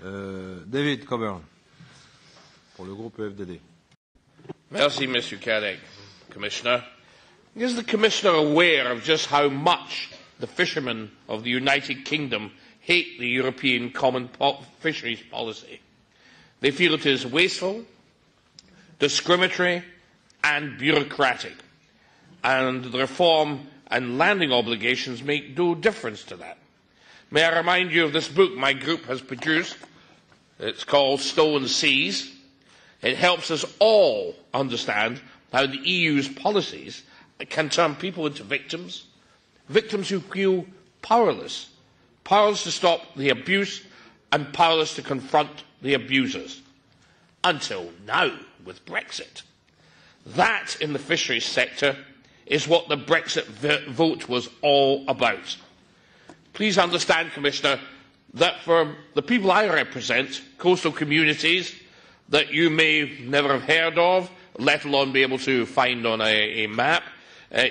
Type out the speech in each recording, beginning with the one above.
David Coburn, pour le groupe EFDD. Merci, Mr. Cadec. Commissioner. Is the Commissioner aware of just how much the fishermen of the United Kingdom hate the European Common Fisheries Policy? They feel it is wasteful, discriminatory and bureaucratic, and the reform and landing obligations make no difference to that. May I remind you of this book my group has produced? It's called Stolen Seas. It helps us all understand how the EU's policies can turn people into victims, victims who feel powerless, powerless to stop the abuse and powerless to confront the abusers. Until now, with Brexit. That, in the fisheries sector, is what the Brexit vote was all about. Please understand, Commissioner, that for the people I represent, coastal communities that you may never have heard of, let alone be able to find on a map,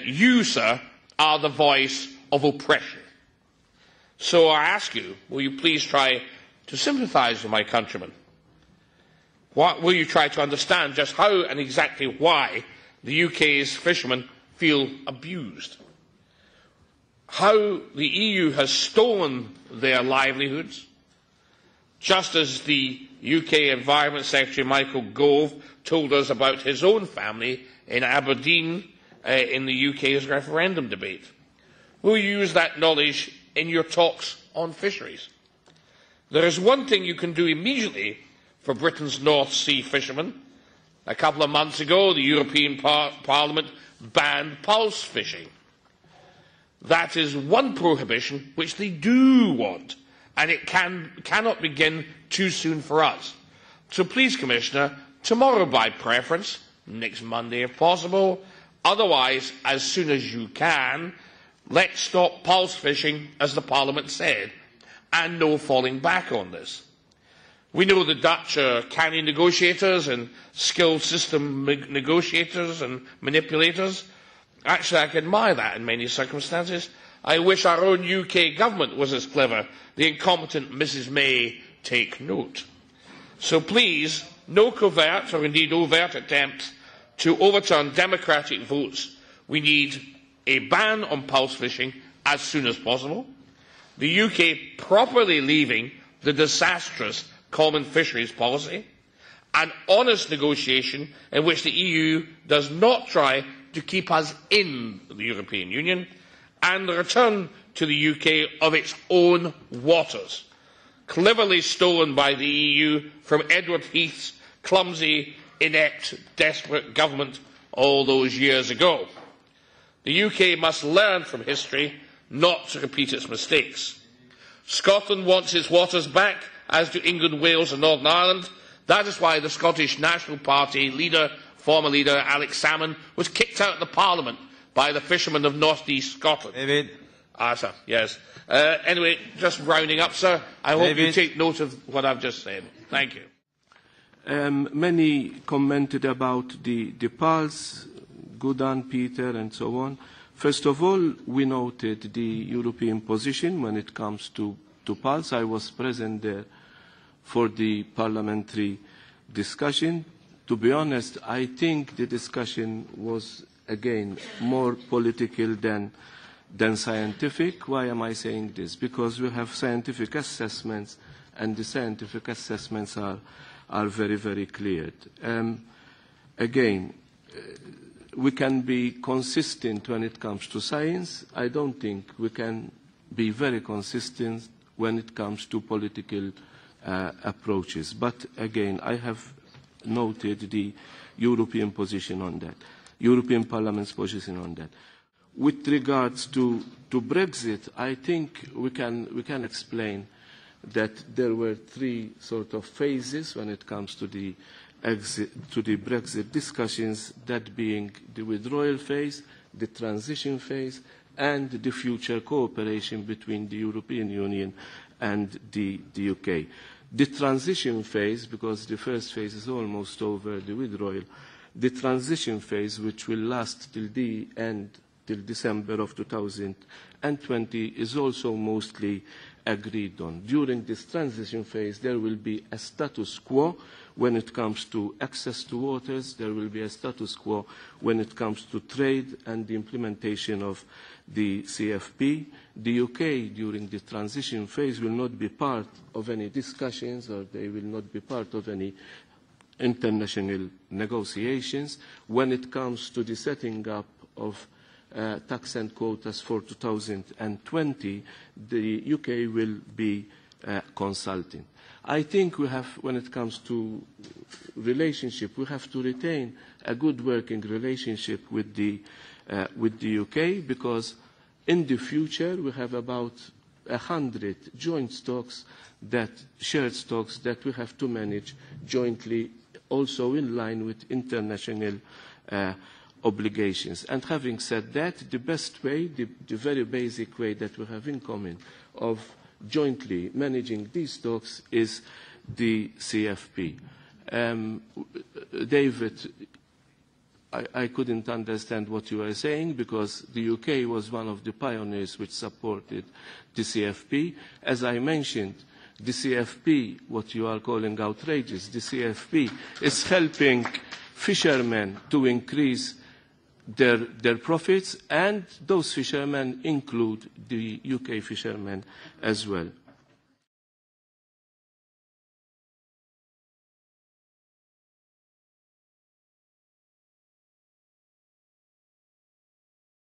you, sir, are the voice of oppression. So I ask you, will you please try to sympathise with my countrymen? Will you try to understand just how and exactly why the UK's fishermen feel abused? How the EU has stolen their livelihoods, just as the UK Environment Secretary Michael Gove told us about his own family in Aberdeen in the UK's referendum debate. Will you use that knowledge in your talks on fisheries? There is one thing you can do immediately for Britain's North Sea fishermen. A couple of months ago, the European Parliament banned pulse fishing. That is one prohibition which they do want, and it cannot begin too soon for us. So please, Commissioner, tomorrow by preference, next Monday if possible, otherwise as soon as you can, let's stop pulse fishing, as the Parliament said, and no falling back on this. We know the Dutch are canny negotiators and skilled system negotiators and manipulators. Actually, I can admire that in many circumstances. I wish our own UK government was as clever. The incompetent Mrs May take note. So please, no covert or indeed overt attempts to overturn democratic votes. We need a ban on pulse fishing as soon as possible. The UK properly leaving the disastrous common fisheries policy, an honest negotiation in which the EU does not try to keep us in the European Union, and the return to the UK of its own waters, cleverly stolen by the EU from Edward Heath's clumsy, inept, desperate government all those years ago. The UK must learn from history not to repeat its mistakes. Scotland wants its waters back, as do England, Wales and Northern Ireland. That is why the Scottish National Party leader, former leader Alex Salmond, was kicked out of the Parliament by the fishermen of North East Scotland. David. Sir, yes. Anyway, just rounding up, sir, I hope you take note of what I've just said. Thank you. Many commented about the pulse, Gudan, Peter, and so on. First of all, we noted the European position when it comes to pulse. I was present there for the parliamentary discussion. To be honest, I think the discussion was, again, more political than scientific. Why am I saying this? Because we have scientific assessments, and the scientific assessments are very, very clear. Again, we can be consistent when it comes to science. I don't think we can be very consistent when it comes to political approaches. But again, I have noted the European position on that, European Parliament's position on that. With regards to Brexit, I think we can explain that there were three sort of phases when it comes to the Brexit discussions, that being the withdrawal phase, the transition phase, and the future cooperation between the European Union and the UK. The transition phase, because the first phase is almost over, the withdrawal, the transition phase, which will last till the end, till December of 2020, is also mostly agreed on. During this transition phase, there will be a status quo when it comes to access to waters. There will be a status quo when it comes to trade and the implementation of the CFP. The UK, during the transition phase, will not be part of any discussions, or they will not be part of any international negotiations. When it comes to the setting up of tax and quotas for 2020, the UK will be consulting. I think we have, when it comes to relationship, we have to retain a good working relationship with the UK, because in the future we have about 100 joint stocks, shared stocks that we have to manage jointly, also in line with international obligations. And having said that, the best way, the very basic way that we have in common of jointly managing these stocks is the CFP. David, I couldn't understand what you were saying, because the UK was one of the pioneers which supported the CFP. As I mentioned, the CFP, what you are calling outrageous, the CFP is helping fishermen to increase their profits, and those fishermen include the UK fishermen as well.